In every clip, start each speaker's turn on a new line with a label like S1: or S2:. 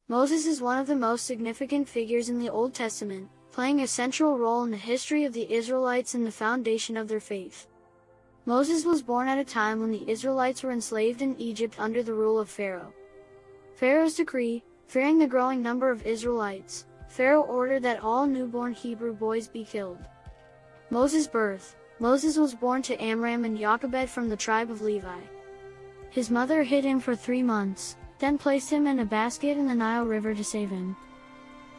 S1: Moses is one of the most significant figures in the Old Testament, playing a central role in the history of the Israelites and the foundation of their faith. Moses was born at a time when the Israelites were enslaved in Egypt under the rule of Pharaoh. Pharaoh's decree, fearing the growing number of Israelites, Pharaoh ordered that all newborn Hebrew boys be killed. Moses' birth. Moses was born to Amram and Jochebed from the tribe of Levi. His mother hid him for 3 months, then placed him in a basket in the Nile River to save him.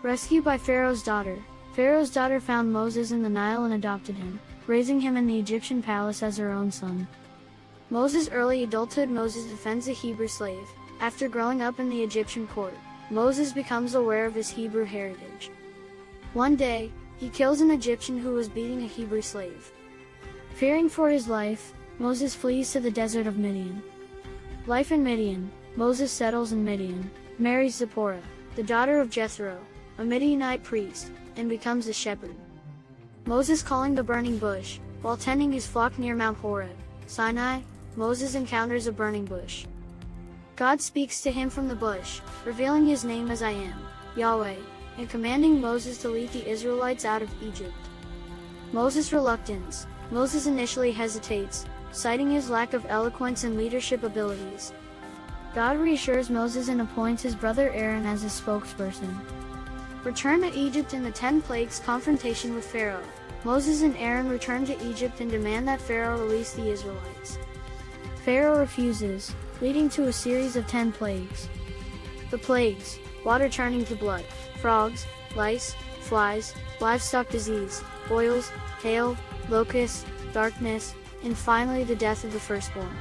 S1: Rescued by Pharaoh's daughter. Pharaoh's daughter found Moses in the Nile and adopted him, raising him in the Egyptian palace as her own son. Moses' early adulthood. Moses defends a Hebrew slave. After growing up in the Egyptian court, Moses becomes aware of his Hebrew heritage. One day, he kills an Egyptian who was beating a Hebrew slave. Fearing for his life, Moses flees to the desert of Midian. Life in Midian. Moses settles in Midian, marries Zipporah, the daughter of Jethro, a Midianite priest, and becomes a shepherd. Moses calling the burning bush. While tending his flock near Mount Horeb, Sinai, Moses encounters a burning bush. God speaks to him from the bush, revealing his name as I Am, Yahweh, and commanding Moses to lead the Israelites out of Egypt. Moses' reluctance. Moses initially hesitates, citing his lack of eloquence and leadership abilities. God reassures Moses and appoints his brother Aaron as his spokesperson. Return to Egypt in the 10 plagues. Confrontation with Pharaoh. Moses and Aaron return to Egypt and demand that Pharaoh release the Israelites. Pharaoh refuses, leading to a series of 10 plagues. The plagues: water turning to blood, frogs, lice, flies, livestock disease, boils, hail, locusts, darkness, and finally the death of the firstborn.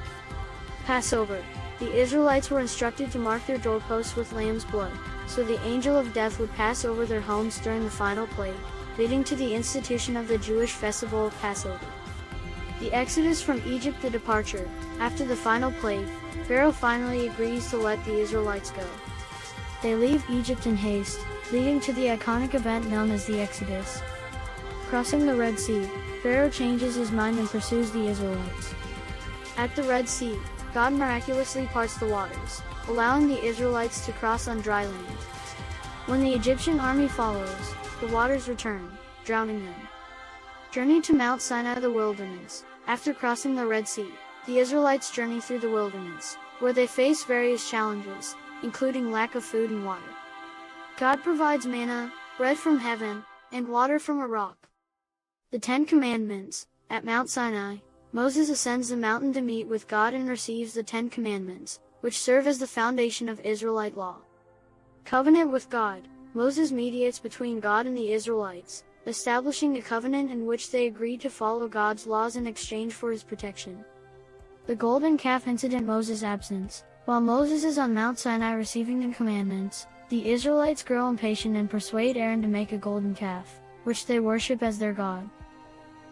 S1: Passover. The Israelites were instructed to mark their doorposts with lamb's blood, so the angel of death would pass over their homes during the final plague, leading to the institution of the Jewish festival of Passover. The Exodus from Egypt. The departure. After the final plague, Pharaoh finally agrees to let the Israelites go. They leave Egypt in haste, leading to the iconic event known as the Exodus. Crossing the Red Sea. Pharaoh changes his mind and pursues the Israelites. At the Red Sea, God miraculously parts the waters, allowing the Israelites to cross on dry land. When the Egyptian army follows, the waters return, drowning them. Journey to Mount Sinai. The wilderness. After crossing the Red Sea, the Israelites journey through the wilderness, where they face various challenges, including lack of food and water. God provides manna, bread from heaven, and water from a rock. The 10 Commandments. At Mount Sinai, Moses ascends the mountain to meet with God and receives the 10 Commandments, which serve as the foundation of Israelite law. Covenant with God. Moses mediates between God and the Israelites, establishing a covenant in which they agreed to follow God's laws in exchange for his protection. The golden calf incident. Moses' absence. While Moses is on Mount Sinai receiving the commandments, the Israelites grow impatient and persuade Aaron to make a golden calf, which they worship as their god.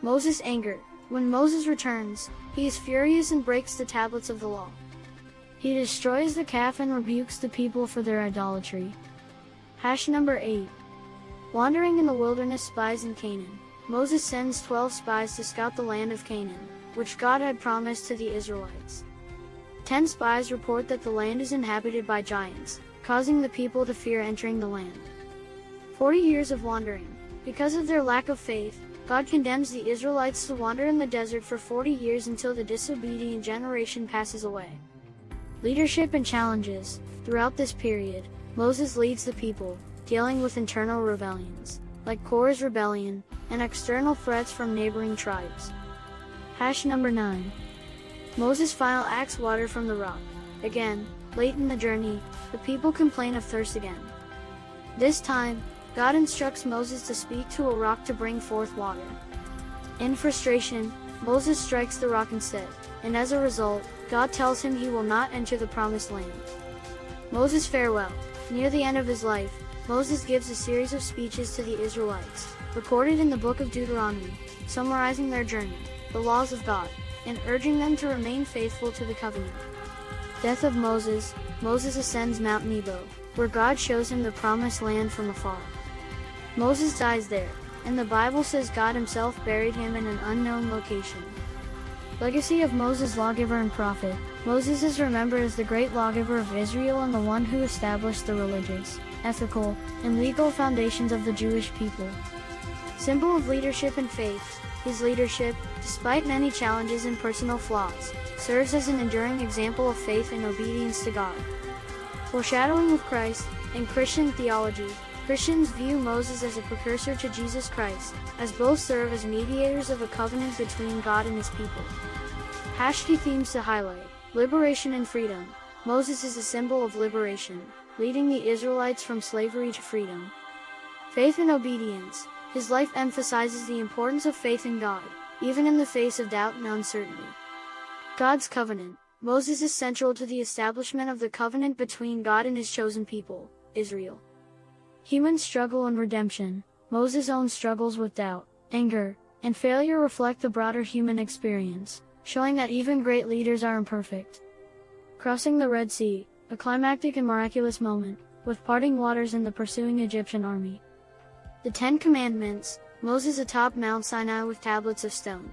S1: Moses' anger. When Moses returns, he is furious and breaks the tablets of the law. He destroys the calf and rebukes the people for their idolatry. Number 8. Wandering in the wilderness. Spies in Canaan. Moses sends 12 spies to scout the land of Canaan, which God had promised to the Israelites. 10 spies report that the land is inhabited by giants, causing the people to fear entering the land. 40 years of wandering. Because of their lack of faith, God condemns the Israelites to wander in the desert for 40 years until the disobedient generation passes away. Leadership and challenges. Throughout this period, Moses leads the people, dealing with internal rebellions, like Korah's rebellion, and external threats from neighboring tribes. Number 9. Moses' final acts. Water from the rock. Again, late in the journey, the people complain of thirst again. This time, God instructs Moses to speak to a rock to bring forth water. In frustration, Moses strikes the rock instead, and as a result, God tells him he will not enter the promised land. Moses' farewell. Near the end of his life, Moses gives a series of speeches to the Israelites, recorded in the book of Deuteronomy, summarizing their journey, the laws of God, and urging them to remain faithful to the covenant. Death of Moses. Moses ascends Mount Nebo, where God shows him the promised land from afar. Moses dies there, and the Bible says God himself buried him in an unknown location. Legacy of Moses, lawgiver and prophet. Moses is remembered as the great lawgiver of Israel and the one who established the religious, ethical, and legal foundations of the Jewish people. Symbol of leadership and faith, his leadership, despite many challenges and personal flaws, serves as an enduring example of faith and obedience to God. Foreshadowing of Christ. In Christian theology, Christians view Moses as a precursor to Jesus Christ, as both serve as mediators of a covenant between God and his people. Key themes to highlight: liberation and freedom. Moses is a symbol of liberation, leading the Israelites from slavery to freedom. Faith and obedience. His life emphasizes the importance of faith in God, even in the face of doubt and uncertainty. God's covenant. Moses is central to the establishment of the covenant between God and his chosen people, Israel. Human struggle and redemption. Moses' own struggles with doubt, anger, and failure reflect the broader human experience, showing that even great leaders are imperfect. Crossing the Red Sea, a climactic and miraculous moment, with parting waters and the pursuing Egyptian army. The Ten Commandments. Moses atop Mount Sinai with tablets of stone,